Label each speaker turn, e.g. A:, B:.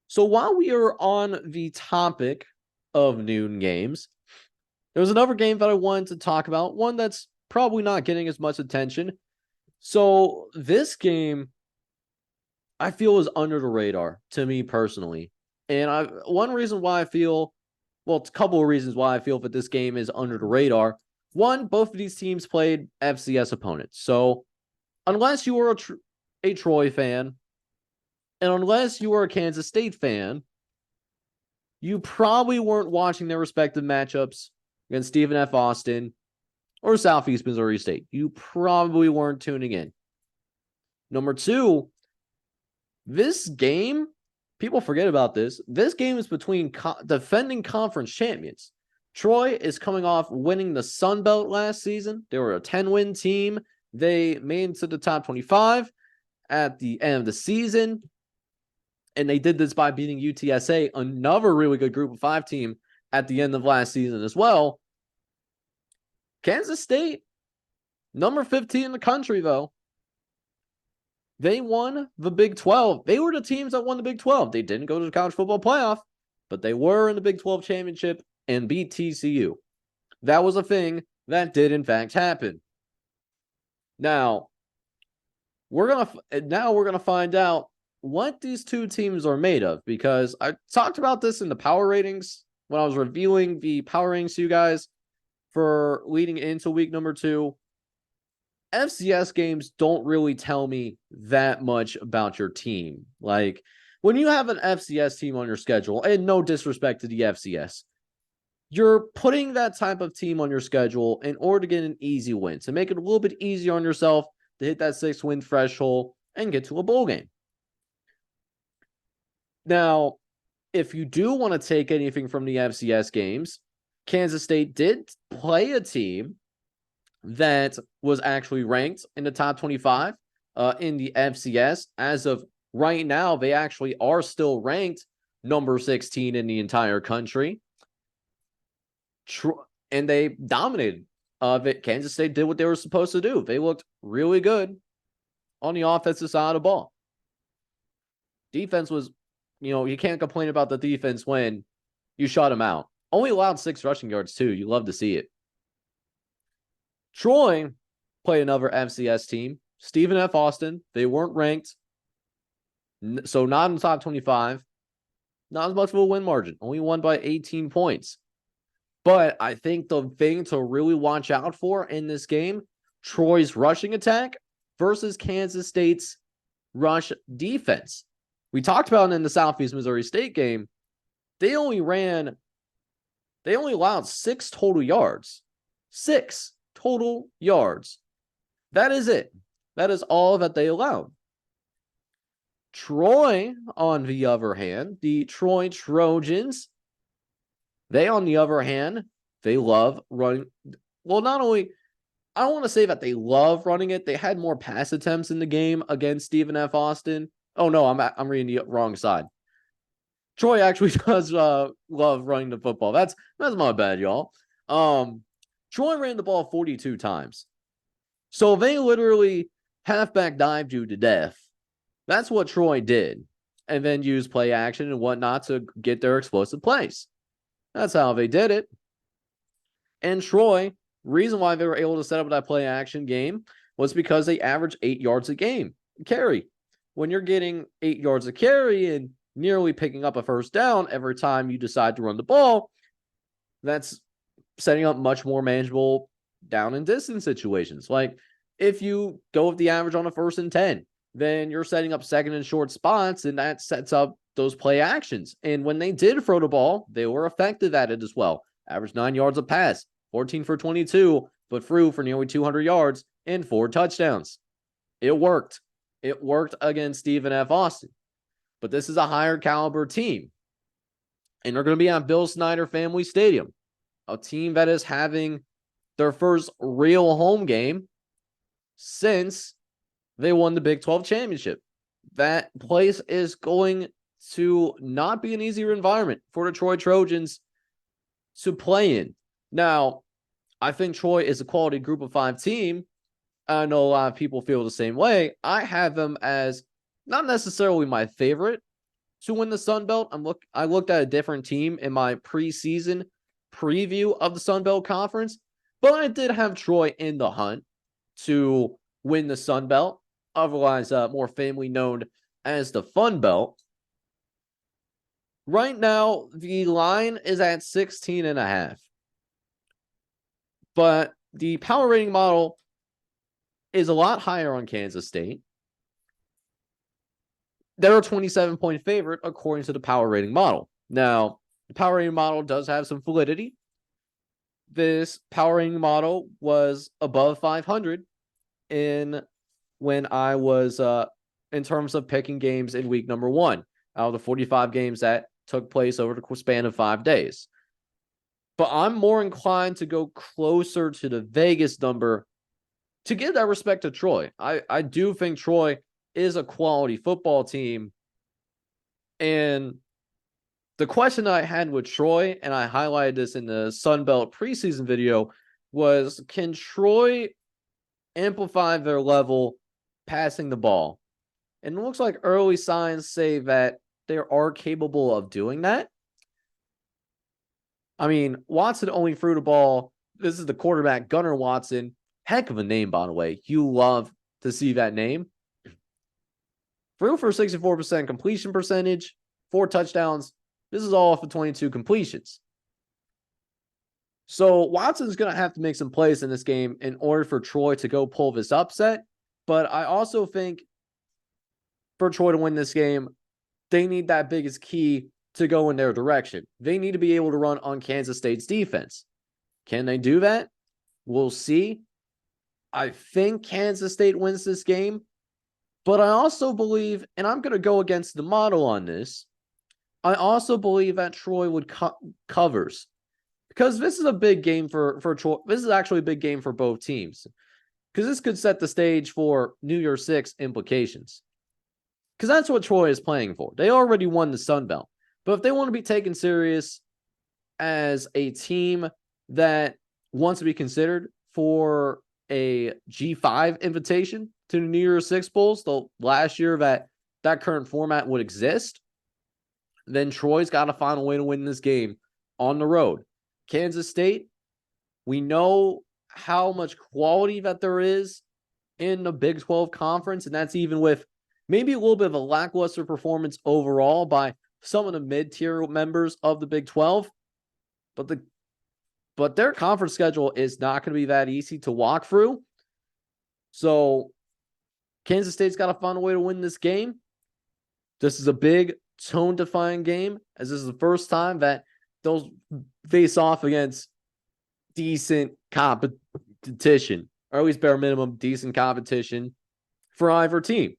A: So while we are on the topic of noon games, there was another game that I wanted to talk about, one that's probably not getting as much attention. So this game I feel is under the radar to me personally. And one reason why I feel, well, it's a couple of reasons why I feel that this game is under the radar. One, both of these teams played FCS opponents. So unless you were a Troy fan and unless you were a Kansas State fan, you probably weren't watching their respective matchups against Stephen F. Austin or Southeast Missouri State. You probably weren't tuning in. Number two, this game, people forget about this. This game is between defending conference champions. Troy is coming off winning the Sun Belt last season. They were a 10-win team. They made it to the top 25 at the end of the season. And they did this by beating UTSA, another really good group of 5 team at the end of last season as well. Kansas State, number 15 in the country, though. They won the Big 12. They were the teams that won the Big 12. They didn't go to the college football playoff, but they were in the Big 12 championship and beat TCU. That was a thing that did, in fact, happen. Now, we're gonna find out what these two teams are made of, because I talked about this in the power ratings when I was reviewing the power ratings to you guys for leading into week number 2. FCS games don't really tell me that much about your team. Like, when you have an FCS team on your schedule, and no disrespect to the FCS, you're putting that type of team on your schedule in order to get an easy win, to make it a little bit easier on yourself to hit that 6-win threshold and get to a bowl game. Now, if you do want to take anything from the FCS games, Kansas State did play a team that was actually ranked in the top 25 in the FCS. As of right now, they actually are still ranked number 16 in the entire country. And they dominated. Kansas State did what they were supposed to do. They looked really good on the offensive side of the ball. Defense was, you can't complain about the defense when you shut them out. Only allowed 6 rushing yards, too. You love to see it. Troy played another FCS team, Stephen F. Austin. They weren't ranked, so not in the top 25. Not as much of a win margin. Only won by 18 points. But I think the thing to really watch out for in this game, Troy's rushing attack versus Kansas State's rush defense. We talked about it in the Southeast Missouri State game. They only allowed 6 total yards. 6 total yards. That is it. That is all that they allowed. Troy, on the other hand, the Troy Trojans, they, on the other hand, they love running. Well, not only, I don't want to say that they love running it. They had more pass attempts in the game against Stephen F. Austin. Oh, no, I'm reading the wrong side. Troy actually does love running the football. That's my bad, y'all. Troy ran the ball 42 times. So they literally halfback dived you to death. That's what Troy did. And then used play action and whatnot to get their explosive plays. That's how they did it. And Troy, reason why they were able to set up that play action game was because they averaged 8 yards a game carry. When you're getting 8 yards a carry and nearly picking up a first down every time you decide to run the ball, that's setting up much more manageable down and distance situations. Like, if you go with the average on a 1st and 10, then you're setting up 2nd and short spots, and that sets up those play actions. And when they did throw the ball, they were effective at it as well. Averaged 9 yards a pass, 14 for 22, but threw for nearly 200 yards and 4 touchdowns. It worked. It worked against Stephen F. Austin. But this is a higher caliber team. And they're going to be at Bill Snyder Family Stadium, a team that is having their first real home game since they won the Big 12 championship. That place is going to not be an easier environment for the Troy Trojans to play in. Now, I think Troy is a quality group of 5 team. I know a lot of people feel the same way. I have them as not necessarily my favorite, to win the Sun Belt. I looked at a different team in my preseason preview of the Sun Belt Conference, but I did have Troy in the hunt to win the Sun Belt, otherwise more famously known as the Fun Belt. Right now, the line is at 16.5. But the power rating model is a lot higher on Kansas State. They're a 27-point favorite according to the power rating model. Now, the power rating model does have some validity. This power rating model was above 500 when I was in terms of picking games in week number 1 out of the 45 games that took place over the span of 5 days. But I'm more inclined to go closer to the Vegas number to give that respect to Troy. I do think Troy is a quality football team. And the question I had with Troy, and I highlighted this in the Sun Belt preseason video, was can Troy amplify their level passing the ball? And it looks like early signs say that they are capable of doing that. I mean, Watson only threw the ball. This is the quarterback, Gunnar Watson. Heck of a name, by the way. You love to see that name. Threw for 64% completion percentage, 4 touchdowns. This is all off of 22 completions. So Watson's going to have to make some plays in this game in order for Troy to go pull this upset. But I also think for Troy to win this game, they need that biggest key to go in their direction. They need to be able to run on Kansas State's defense. Can they do that? We'll see. I think Kansas State wins this game, but I also believe, and I'm going to go against the model on this, I also believe that Troy would covers, because this is a big game for Troy. This is actually a big game for both teams, because this could set the stage for New Year's Six implications, because that's what Troy is playing for. They already won the Sun Belt, but if they want to be taken serious as a team that wants to be considered for a G5 invitation to the New Year's Six Bowls, the last year that current format would exist, then Troy's got to find a way to win this game on the road. Kansas State, we know how much quality that there is in the Big 12 conference, and that's even with maybe a little bit of a lackluster performance overall by some of the mid-tier members of the Big 12. But their conference schedule is not going to be that easy to walk through. So Kansas State's got to find a way to win this game. This is a big tone-defying game, as this is the first time that they'll face off against decent competition, or at least bare minimum decent competition for either team.